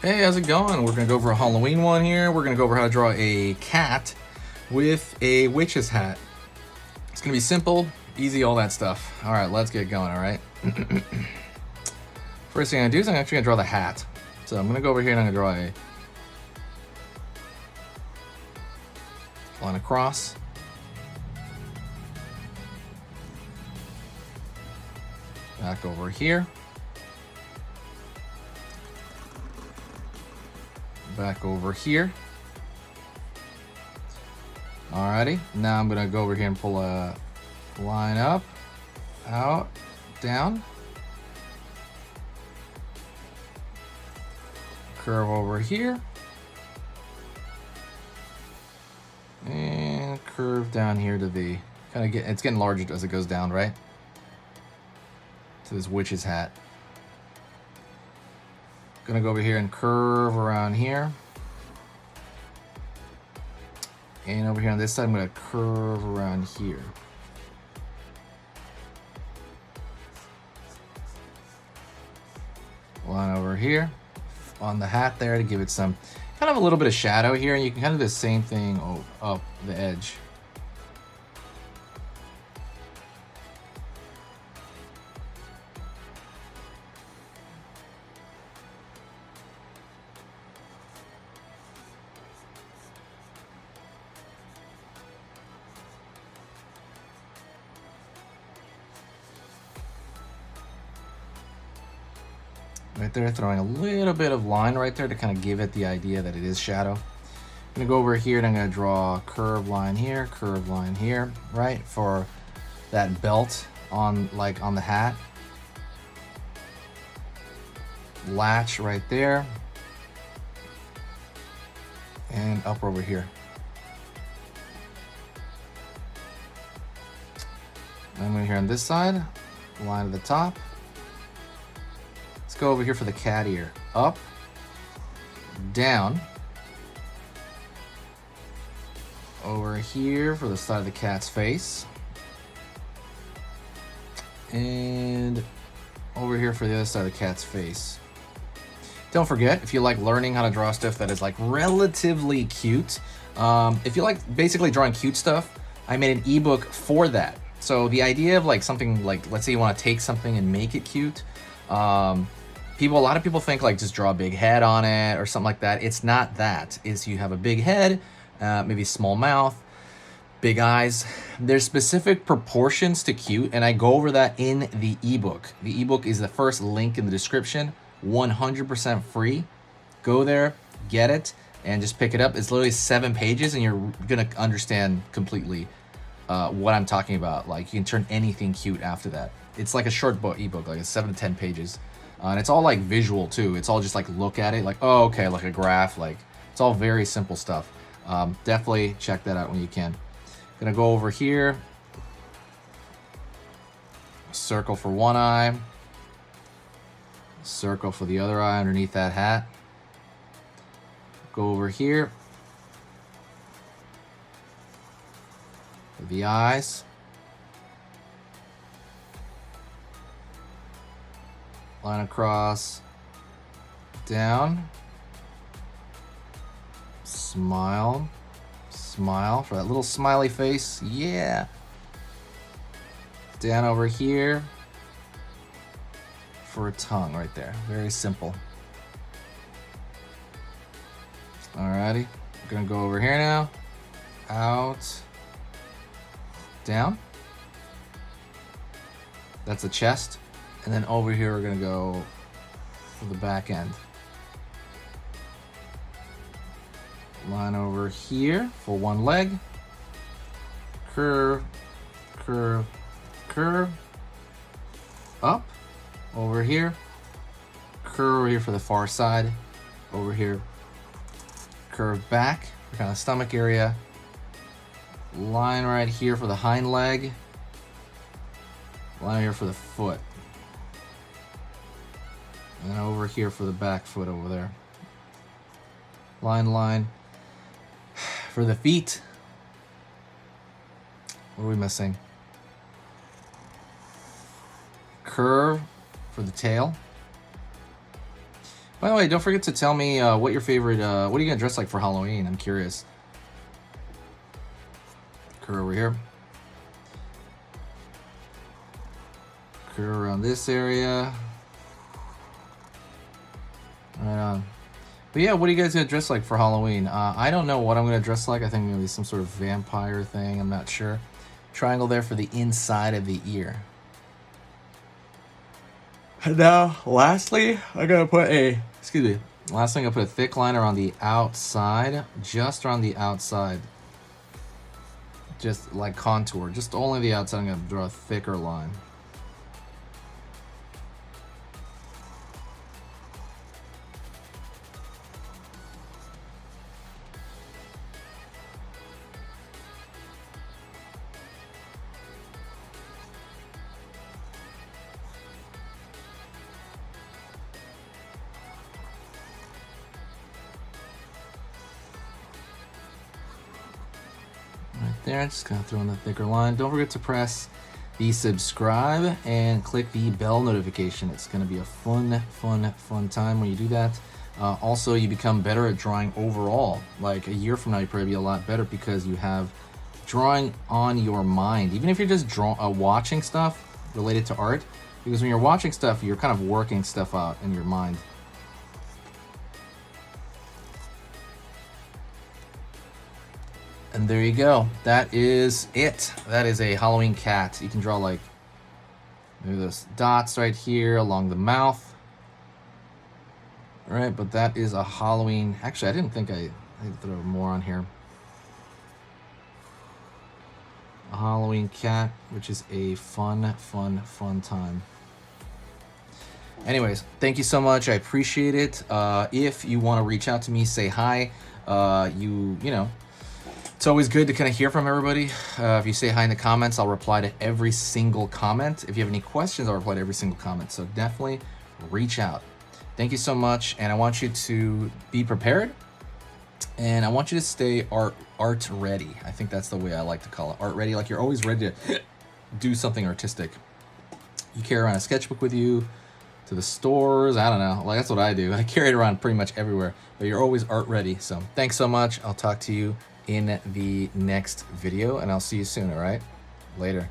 Hey, how's it going? We're gonna go over a Halloween one here. We're gonna go over how to draw a cat with a witch's hat. It's gonna be simple, easy, all that stuff. All right, let's get going, all right? First thing I'm gonna do is I'm actually gonna draw the hat. So I'm gonna go over here and I'm gonna draw a line across. Back over here. Back over here. Alrighty, now I'm gonna go over here and pull a line up, out, down. Curve over here. And curve down here to the, it's getting larger as it goes down, right? To this witch's hat. Gonna go over here and curve around here. And over here on this side, I'm gonna curve around here. Line over here on the hat there to give it some kind of a little bit of shadow here, and you can kind of do the same thing up the edge. Right there, throwing a little bit of line right there to kind of give it the idea that it is shadow. I'm gonna go over here and I'm gonna draw a curved line here, right? For that belt on the hat. Latch right there. And up over here. I'm gonna here on this side, line at the top. Let's go over here for the cat ear. Up, down. Over here for the side of the cat's face. And over here for the other side of the cat's face. Don't forget, if you like learning how to draw stuff that is like relatively cute, if you like basically drawing cute stuff, I made an ebook for that. So the idea of like something like, let's say you want to take something and make it cute. A lot of people think like just draw a big head on it or something like that. It's not that. It's you have a big head, maybe small mouth, big eyes. There's specific proportions to cute, and I go over that in the ebook. The ebook is the first link in the description, 100% free. Go there, get it, and just pick it up. It's literally 7 pages, and you're gonna understand completely what I'm talking about. Like you can turn anything cute after that. It's like a short book ebook, like it's 7 to 10 pages. And it's all like visual too. It's all just like look at it like, oh, okay, like a graph. Like it's all very simple stuff. Definitely check that out when you can. Gonna go over here. Circle for one eye. Circle for the other eye underneath that hat. Go over here. For the eyes. Line across, down, smile, smile for that little smiley face, yeah. Down over here for a tongue right there, very simple. Alrighty, we're gonna go over here now, out, down. That's the chest. And then over here, we're gonna go for the back end. Line over here for one leg. Curve, curve, curve. Up, over here. Curve over here for the far side. Over here, curve back for kind of stomach area. Line right here for the hind leg. Line here for the foot. And over here for the back foot over there. Line for the feet. What are we missing? Curve for the tail. By the way, don't forget to tell me what your favorite, what are you gonna dress like for Halloween? I'm curious. Occur over here. Occur around this area. Right on. But yeah, what are you guys gonna dress like for Halloween? I don't know what I'm gonna dress like. I think maybe some sort of vampire thing. I'm not sure. Triangle there for the inside of the ear. And now, lastly, I'm gonna put a, excuse me, last thing, I'll put a thick liner on the outside, just around the outside. Just like contour, just only the outside. I'm gonna draw a thicker line. There, just gonna throw in the thicker line. Don't forget to press the subscribe and click the bell notification. It's gonna be a fun time when you do that. Also, you become better at drawing overall. Like a year from now, you probably be a lot better because you have drawing on your mind. Even if you're just watching stuff related to art, because when you're watching stuff, you're kind of working stuff out in your mind. And there you go. That is it. That is a Halloween cat. You can draw like maybe those dots right here along the mouth. All right, but that is a Halloween. Actually, I didn't think I throw more on here. A Halloween cat, which is a fun time. Anyways, thank you so much. I appreciate it. If you want to reach out to me, say hi. You know. It's always good to kind of hear from everybody. If you say hi in the comments, I'll reply to every single comment. If you have any questions, I'll reply to every single comment. So definitely reach out. Thank you so much. And I want you to be prepared. And I want you to stay art ready. I think that's the way I like to call it. Art ready, like you're always ready to do something artistic. You carry around a sketchbook with you to the stores. I don't know. Like that's what I do. I carry it around pretty much everywhere. But you're always art ready. So thanks so much. I'll talk to you in the next video, and I'll see you soon, all right? Later.